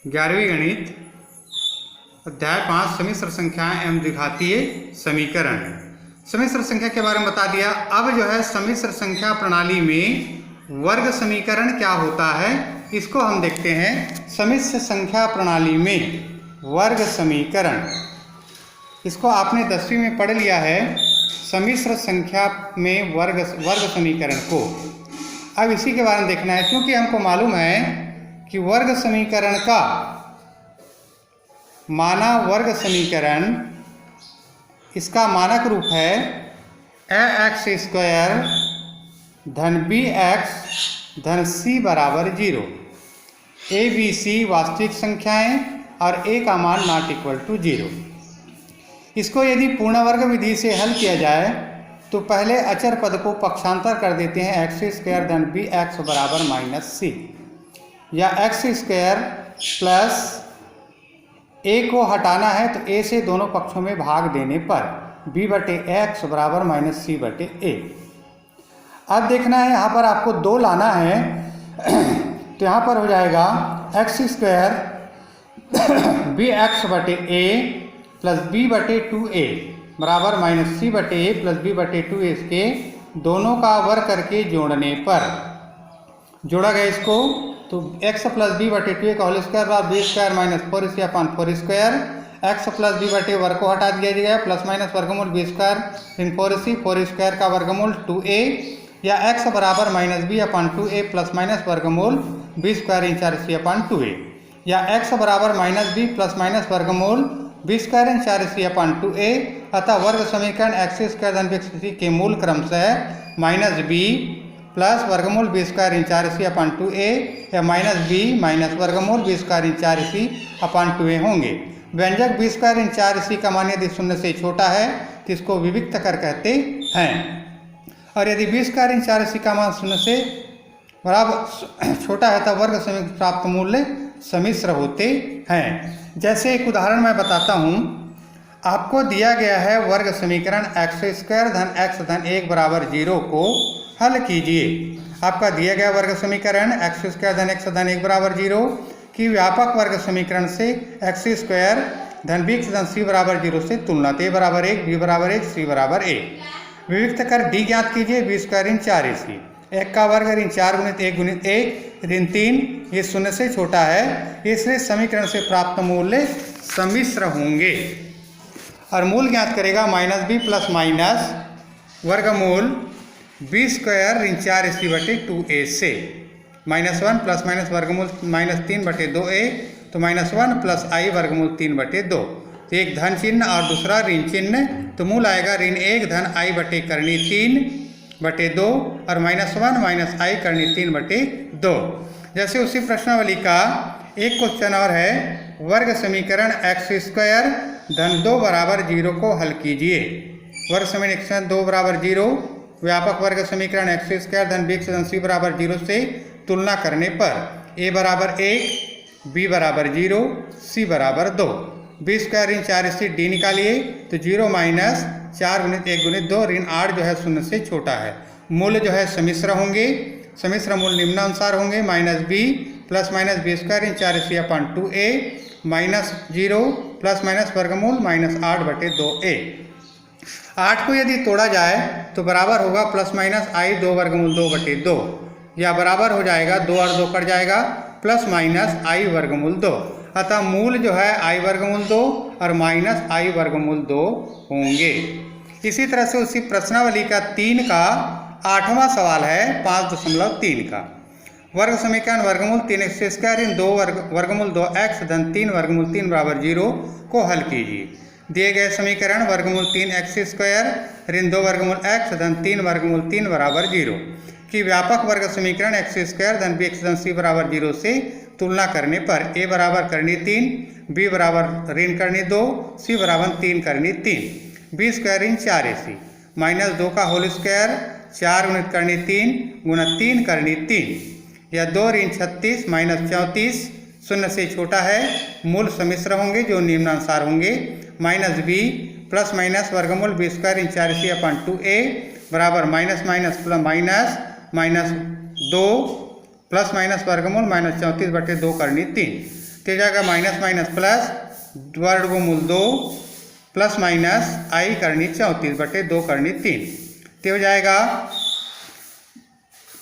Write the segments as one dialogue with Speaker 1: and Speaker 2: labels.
Speaker 1: 11वीं गणित अध्याय 5 सम्मिश्र संख्याएं एवं द्विघातीय समीकरण। सम्मिश्र संख्या के बारे में बता दिया। अब जो है सम्मिश्र संख्या प्रणाली में वर्ग समीकरण क्या होता है इसको हम देखते हैं। सम्मिश्र संख्या प्रणाली में वर्ग समीकरण, इसको आपने 10वीं में पढ़ लिया है। सम्मिश्र संख्या में वर्ग समीकरण को अब इसी के बारे में देखना है, क्योंकि हमको मालूम है कि वर्ग समीकरण का माना वर्ग समीकरण, इसका मानक रूप है ax² धन bx धन c बराबर 0। a b c वास्तविक संख्याएं और a का मान नॉट इक्वल टू 0। इसको यदि पूर्ण वर्ग विधि से हल किया जाए तो पहले अचर पद को पक्षांतर कर देते हैं x² धन bx बराबर -c, या x² प्लस a को हटाना है तो a से दोनों पक्षों में भाग देने पर b/x बराबर -c/a। अब देखना है, यहाँ पर आपको 2 लाना है तो यहाँ पर हो जाएगा x² bx/a प्लस b/2a बराबर -c/a प्लस b/2a। इसके दोनों का वर्ग करके जोड़ने पर जोड़ा गया इसको तो x प्लस b/2a का होल स्क्वायर बराबर b² minus 4ac/4²। x plus b/a वर्ग को हटा दिया जाएगा, प्लस माइनस वर्गमूल b² इन 4c² का वर्गमूल 2a, या x बराबर -b/2a प्लस माइनस वर्गमूल b² इन 4c/2a, या x बराबर -b प्लस माइनस वर्गमूल b² इन 4c/2a। अतः वर्ग समीकरण x² धन bc के मूल क्रमशः -b प्लस वर्गमूल b² इन 4c/2a या -b माइनस वर्गमूल b² इन 4c/2a होंगे। व्यंजक b² इन 4c का मान यदि 0 से छोटा है तो इसको विविक्त कर कहते हैं, और यदि b² इन 4c का मान 0 से बराबर छोटा है तब वर्ग समीकरण प्राप्त मूल्य सम्मिश्र होते हैं। जैसे एक उदाहरण मैं बताता हूँ। आपको दिया गया है वर्ग समीकरण x² धन x धन 1 बराबर 0 को हल कीजिए। आपका दिया गया वर्ग समीकरण x² धन x धन 1 बराबर 0 की व्यापक वर्ग समीकरण से x² धन bx धन c बराबर 0 से तुलना। a बराबर 1, b बराबर 1, c बराबर 1। विविक्त कर d ज्ञात कीजिए। b² इन 4ac 1 का वर्ग ऋण 4 गुणित 1 गुणित 1 ऋण 3, ये 0 से छोटा है, इसलिए समीकरण से प्राप्त मूल्य सम्मिश्र होंगे। और मूल ज्ञात करेगा -b प्लस माइनस वर्गमूल b² ऋण 4ac/2a से -1 प्लस माइनस वर्गमूल -3/2a तो -1 प्लस i वर्गमूल 3/2। तो एक धन चिन्ह और दूसरा ऋण चिन्ह, तो मूल आएगा ऋण 1 धन i बटे करनी 3/2 और -1 माइनस i करनी 3/2। जैसे उसी प्रश्नावली का एक क्वेश्चन और है, वर्ग समीकरण x² धन 2 बराबर 0 को हल कीजिए। वर्ग समीकरण 2 बराबर 0 व्यापक वर्ग समीकरण x² धन bx धन c बराबर 0 से तुलना करने पर a बराबर 1, b बराबर 0, c बराबर 2। b² ऋण 4ac d निकालिए तो 0 माइनस 4 गुणित 1 गुणित 2 ऋण 8 जो है 0 से छोटा है। मूल्य जो है सम्मिश्र होंगे। सम्मिश्र मूल्य निम्नानुसार होंगे -b प्लस माइनस b² ऋण 4ac/2a -0 प्लस माइनस वर्गमूल -8/2a। 8 को यदि तोड़ा जाए तो बराबर होगा प्लस माइनस i 2 वर्गमूल 2/2, या बराबर हो जाएगा 2 और 2 कट जाएगा प्लस माइनस i वर्गमूल 2। अतः मूल जो है i वर्गमूल 2 और माइनस i वर्गमूल 2 होंगे। इसी तरह से उसी प्रश्नावली का 3 का 8वां सवाल है 5.3 का। वर्ग समीकरण वर्गमूल 3x² इन 2 वर्गमूल 2x धन 3 वर्गमूल 3 बराबर 0 को हल कीजिए। दिए गए समीकरण वर्गमूल 3x² ऋण 2 वर्गमूल x धन 3 वर्गमूल 3 बराबर 0 की व्यापक वर्ग समीकरण x² धन bx धन c बराबर 0 से तुलना करने पर a बराबर करनी 3, b बराबर ऋण करनी 2, c बराबर 3 करनी 3। b² ऋण 4ac -2 का होल स्क्वायर 4 गुणित करनी 3 गुणा 3 करनी 3, या 2 ऋण 36 माइनस 34 0 से छोटा है। मूल सम्मिश्र होंगे जो निम्नानुसार होंगे। -b प्लस माइनस वर्गमूल b² इन 4ac/2a बराबर minus minus plus minus -2 plus minus वर्गमूल -34/2 करनी 3। तो हो जाएगा माइनस माइनस प्लस वर्गमूल 2 प्लस माइनस आई करनी 34 बटे 2 करनी 3। तो हो जाएगा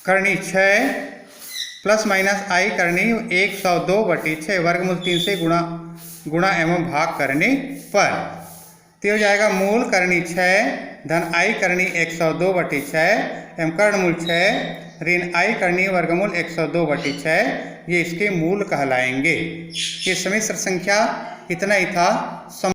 Speaker 1: करनी 6 प्लस माइनस आई करनी 102 बटे 6 वर्गमूल 3 से गुणा एवं भाग करने पर। तो हो जाएगा मूल करनी 6 धन आई करनी 102 बटे 6 एवं कर्णमूल 6 ऋण आई करनी वर्गमूल 102 बटे 6 ये इसके मूल कहलाएंगे। ये समिश्र संख्या इतना ही था।